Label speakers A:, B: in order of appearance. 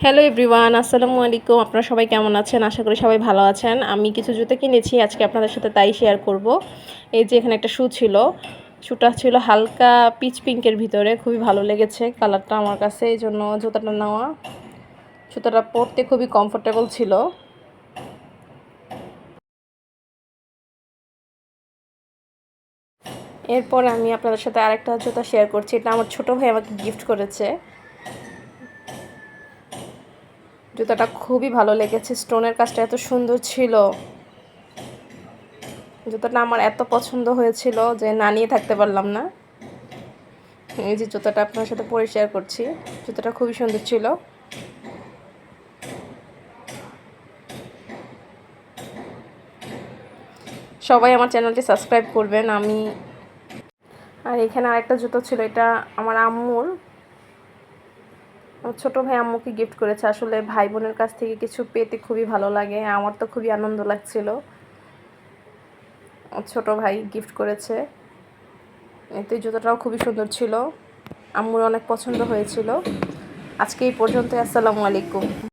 A: Hello everyone, আসসালামু আলাইকুম। আপনারা সবাই কেমন আছেন? আশা করি সবাই ভালো আছেন। আমি কিছু জুতো কিনেছি, আজকে আপনাদের সাথে তাই শেয়ার করব। এই যে এখানে একটা ছিল, শুটা ছিল হালকা পিচ পিঙ্কের ভিতরে, খুবই ভালো লেগেছে কালারটা আমার কাছে, এই জন্য জুতাটা নেওয়া। জুতাটা পরতে খুবই কমফোর্টেবল ছিল। এরপর আমি আপনাদের সাথে আরেকটা জুতা শেয়ার করছি। এটা আমার ছোটো ভাই আমাকে গিফট করেছে। জুতাটা খুবই ভালো লেগেছে, স্টোনের কাজটা এত সুন্দর ছিল। জুতাটা আমার এত পছন্দ হয়েছিল যে না নিয়ে থাকতে পারলাম না। এই যে জুতাটা আপনার সাথে পরে শেয়ার করছি, জুতাটা খুবই সুন্দর ছিল। সবাই আমার চ্যানেলটি সাবস্ক্রাইব করবেন। আর এখানে আরেকটা জুতো ছিল, এটা আমার আম্মুর, ছোট ভাই আম্মুকে গিফট করেছে। আসলে ভাই বোনের কাছ থেকে কিছু পেতে খুবই ভালো লাগে, আমার তো খুবই আনন্দ লাগছিল। ছোট ভাই গিফট করেছে। এতে জুতোটাও খুবই সুন্দর ছিল, আম্মুর অনেক পছন্দ হয়েছিল। আজকে এই পর্যন্ত, আসসালামু আলাইকুম।